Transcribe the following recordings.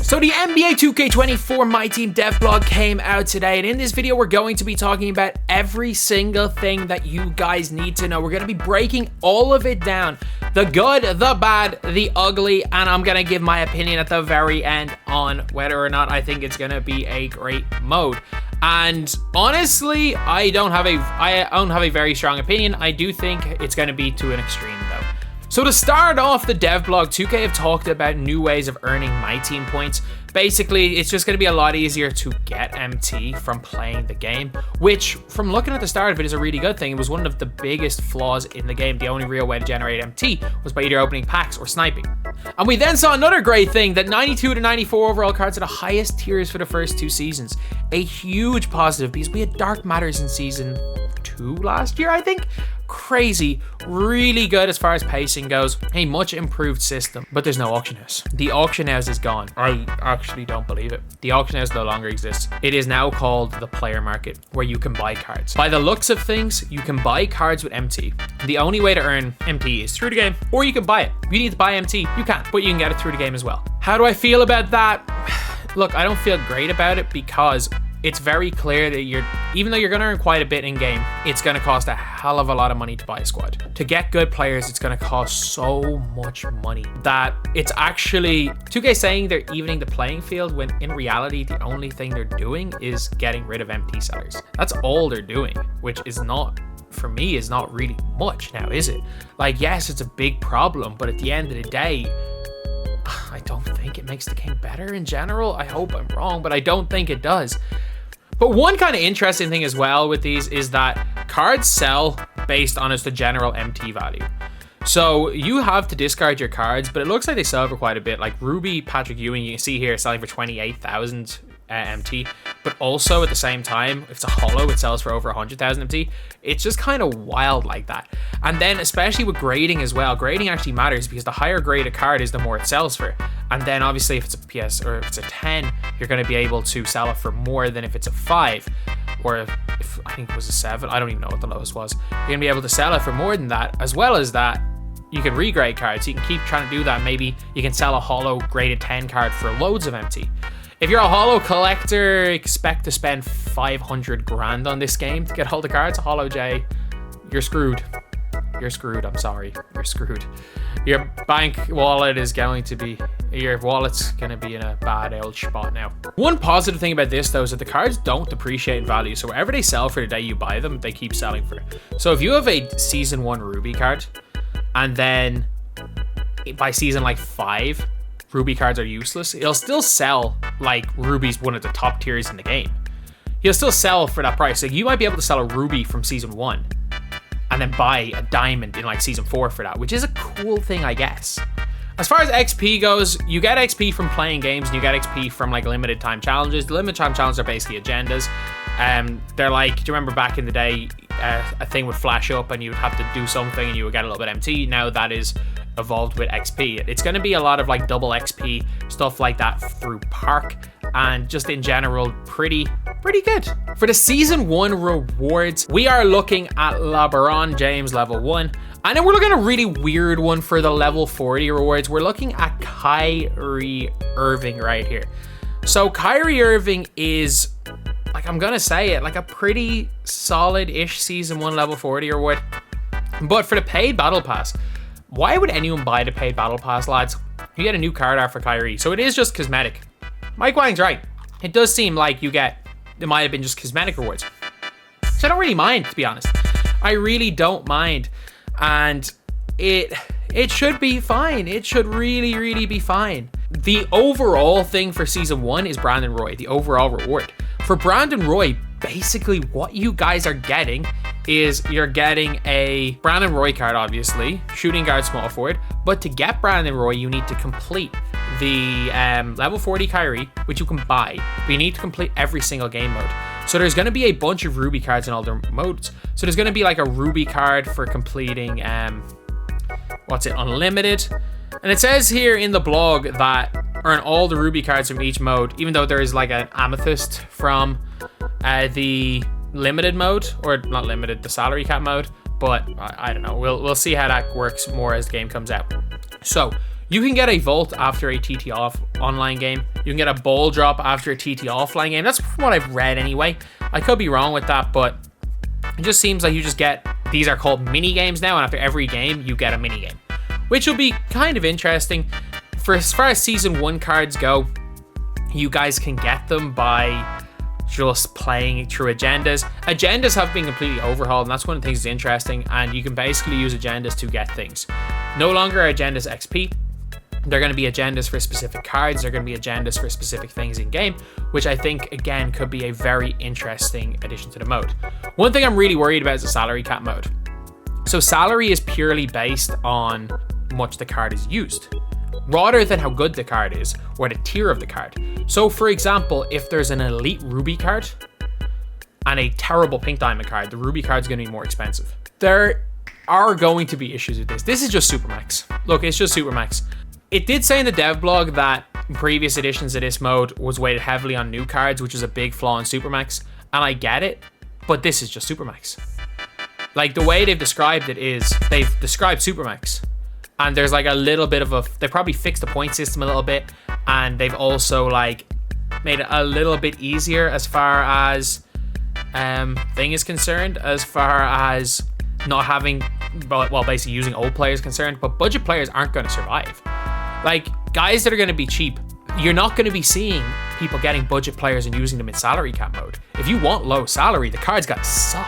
So the NBA 2k24 MyTEAM dev blog came out today, and in this video we're going to be talking about every single thing that you guys need to know. We're going to be breaking all of it down, the good, the bad, the ugly, and I'm going to give my opinion at the very end on whether or not I think it's going to be a great mode. And honestly, I don't have a very strong opinion. I do think it's going to be to an extreme though. So to start off the dev blog, 2K have talked about new ways of earning MyTEAM points. Basically, it's just going to be a lot easier to get MT from playing the game, which from looking at the start of it is a really good thing. It was one of the biggest flaws in the game. The only real way to generate MT was by either opening packs or sniping. And we then saw another great thing, that 92 to 94 overall cards are the highest tiers for the first 2 seasons. A huge positive because we had Dark Matters in season 2 last year, I think. Crazy, really good as far as pacing goes. A much improved system, but there's no auction house. The auction house is gone. I actually don't believe it. The auction house no longer exists. It is now called the player market, where you can buy cards. By the looks of things, you can buy cards with MT. The only way to earn MT is through the game, or you can buy it. If you need to buy MT, you can, but you can get it through the game as well. How do I feel about that? Look, I don't feel great about it because it's very clear that even though you're going to earn quite a bit in game, it's going to cost a hell of a lot of money to buy a squad. To get good players, it's going to cost so much money that it's actually 2K saying they're evening the playing field, when in reality, the only thing they're doing is getting rid of MT sellers. That's all they're doing, which is not, for me, is not really much now, is it? Like, yes, it's a big problem, but at the end of the day, I don't think it makes the game better in general. I hope I'm wrong, but I don't think it does. But one kind of interesting thing as well with these is that cards sell based on the general MT value. So you have to discard your cards, but it looks like they sell for quite a bit. Like Ruby, Patrick Ewing, you can see here selling for 28,000 MT, but also at the same time, if it's a holo, it sells for over 100,000 MT. It's just kind of wild like that. And then especially with grading as well, grading actually matters because the higher grade a card is, the more it sells for. And then obviously if it's a PS or if it's a 10, you're going to be able to sell it for more than if it's a 5, or if I think it was a 7. I don't even know what the lowest was. You're going to be able to sell it for more than that. As well as that, you can regrade cards. You can keep trying to do that. Maybe you can sell a holo graded 10 card for loads of MT. If you're a holo collector, expect to spend 500 grand on this game to get hold of cards. Holo J, you're screwed. You're screwed, I'm sorry. You're screwed. Your bank wallet is going to be, your wallet's going to be in a bad old spot now. One positive thing about this though is that the cards don't depreciate in value. So wherever they sell for the day you buy them, they keep selling for it. So if you have a season 1 Ruby card, and then by season like 5, Ruby cards are useless, it'll still sell like Ruby's one of the top tiers in the game. He'll still sell for that price. So you might be able to sell a Ruby from season 1 and then buy a diamond in like season 4 for that, which is a cool thing, I guess. As far as XP goes, you get XP from playing games and you get XP from like limited time challenges. The limited time challenges are basically agendas. They're like, do you remember back in the day, a thing would flash up and you would have to do something and you would get a little bit MT. Now that is evolved with XP. It's going to be a lot of like double XP stuff like that through Park, and just in general pretty good. For the season 1 rewards, we are looking at LeBron James level 1, and then we're looking at a really weird one for the level 40 rewards. We're looking at Kyrie Irving right here. So Kyrie Irving is, like, I'm gonna say it, like a pretty solid-ish season 1 level 40 reward. But for the paid battle pass, why would anyone buy the paid battle pass, lads? You get a new card art for Kyrie, so it is just cosmetic. Mike Wang's right. It does seem like it might have been just cosmetic rewards. So I don't really mind, to be honest. I really don't mind. And it should be fine. It should really be fine. The overall thing for season 1 is Brandon Roy, the overall reward. For Brandon Roy, basically what you guys are getting is you're getting a Brandon Roy card, obviously, shooting guard, small forward. But to get Brandon Roy, you need to complete the level 40 Kyrie, which you can buy, but you need to complete every single game mode. So there's going to be a bunch of Ruby cards in all their modes. So there's going to be like a Ruby card for completing unlimited. And it says here in the blog that earn all the Ruby cards from each mode, even though there is like an amethyst from the limited mode, or not limited, the salary cap mode. But I don't know. We'll see how that works more as the game comes out. So you can get a vault after a TT online game. You can get a ball drop after a TT offline game. That's what I've read anyway. I could be wrong with that, but it just seems like you just get, these are called mini games now, and after every game you get a mini game, which will be kind of interesting. For as far as season 1 cards go, you guys can get them by just playing through agendas. Agendas have been completely overhauled, and that's one of the things that's interesting, and you can basically use agendas to get things. No longer are agendas XP. They're going to be agendas for specific cards. They're going to be agendas for specific things in game, which I think, again, could be a very interesting addition to the mode. One thing I'm really worried about is the salary cap mode. So salary is purely based on how much the card is used, rather than how good the card is or the tier of the card. So for example, if there's an elite ruby card and a terrible pink diamond card, the ruby card is going to be more expensive. There are going to be issues with this. This is just Supermax. Look, it's just Supermax. It did say in the dev blog that previous editions of this mode was weighted heavily on new cards, which is a big flaw in Supermax, and I get it, but this is just Supermax. Like, the way they've described it is, they've described Supermax, and there's like a little bit of a, they probably fixed the point system a little bit, and they've also like made it a little bit easier as far as thing is concerned, as far as not having, well, basically using old players concerned, but budget players aren't going to survive. Like, guys that are going to be cheap, you're not going to be seeing people getting budget players and using them in salary cap mode. If you want low salary, the cards got to suck.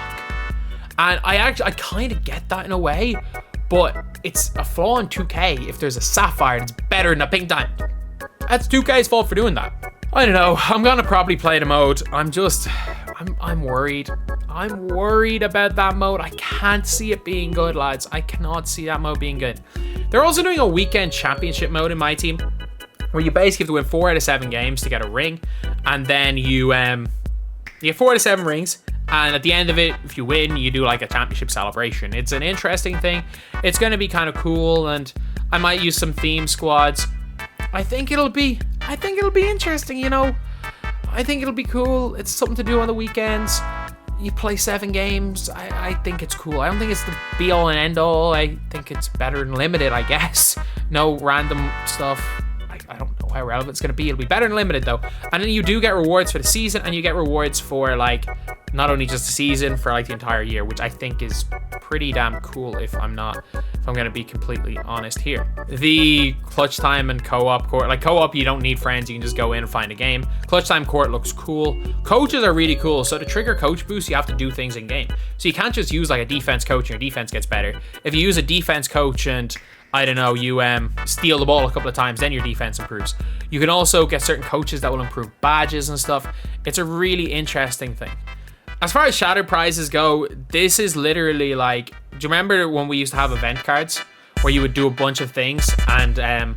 And I kind of get that in a way, but it's a flaw in 2K if there's a sapphire that's better than a pink diamond. That's 2K's fault for doing that. I don't know. I'm going to probably play the mode. I'm worried. I'm worried about that mode. I can't see it being good, lads. I cannot see that mode being good. They're also doing a weekend championship mode in my team, where you basically have to win 4 out of 7 games to get a ring, and then you get 4 out of 7 rings, and at the end of it, if you win, you do like a championship celebration. It's an interesting thing. It's going to be kind of cool, and I might use some theme squads. I think it'll be interesting, you know. I think it'll be cool. It's something to do on the weekends. You play 7 games. I think it's cool. I don't think it's the be all and end all. I think it's better than limited, I guess. No random stuff. I don't know how relevant it's going to be. It'll be better than limited though. And then you do get rewards for the season, and you get rewards for like not only just the season, for like the entire year, which I think is pretty damn cool if I'm going to be completely honest here. The clutch time and co-op court, like co-op you don't need friends, you can just go in and find a game. Clutch time court looks cool. Coaches are really cool. So to trigger coach boost, you have to do things in game. So you can't just use like a defense coach and your defense gets better. If you use a defense coach and I don't know, you steal the ball a couple of times, then your defense improves. You can also get certain coaches that will improve badges and stuff. It's a really interesting thing. As far as Shattered prizes go, this is literally like, do you remember when we used to have event cards where you would do a bunch of things and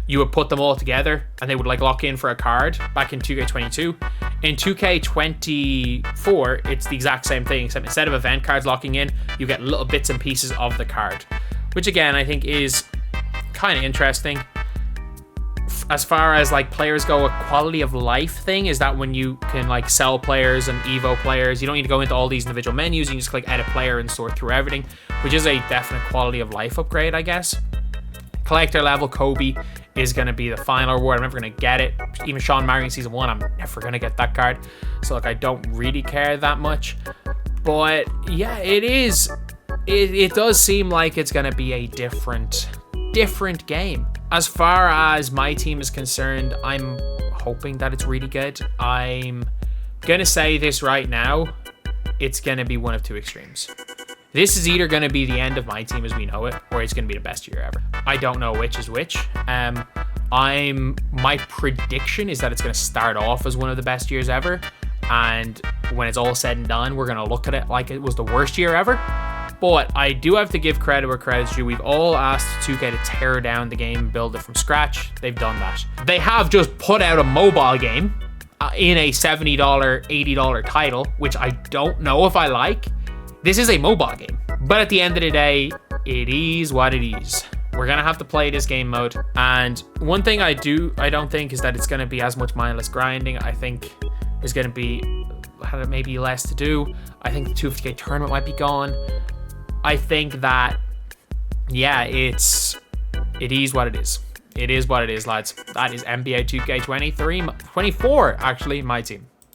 you would put them all together and they would like lock in for a card back in 2K22? In 2K24, it's the exact same thing, except instead of event cards locking in, you get little bits and pieces of the card, which again, I think is kind of interesting. As far as like players go, a quality of life thing is that when you can like sell players and Evo players, you don't need to go into all these individual menus. You can just click edit player and sort through everything, which is a definite quality of life upgrade, I guess. Collector level Kobe is going to be the final reward. I'm never going to get it. Even Sean Marion season 1, I'm never going to get that card. So like, I don't really care that much. But yeah, it is. It does seem like it's going to be a different game. As far as my team is concerned, I'm hoping that it's really good. I'm going to say this right now. It's going to be one of 2 extremes. This is either going to be the end of my team as we know it, or it's going to be the best year ever. I don't know which is which. My prediction is that it's going to start off as one of the best years ever. And when it's all said and done, we're going to look at it like it was the worst year ever. But I do have to give credit where credit's due. We've all asked 2K to tear down the game and build it from scratch. They've done that. They have just put out a mobile game in a $70, $80 title, which I don't know if I like. This is a mobile game. But at the end of the day, it is what it is. We're going to have to play this game mode. And one thing I don't think is that it's going to be as much mindless grinding. I think there's going to be maybe less to do. I think the 250k tournament might be gone. I think that, yeah, it is what it is. it is what it is, lads. That is NBA 2K24, actually, my team.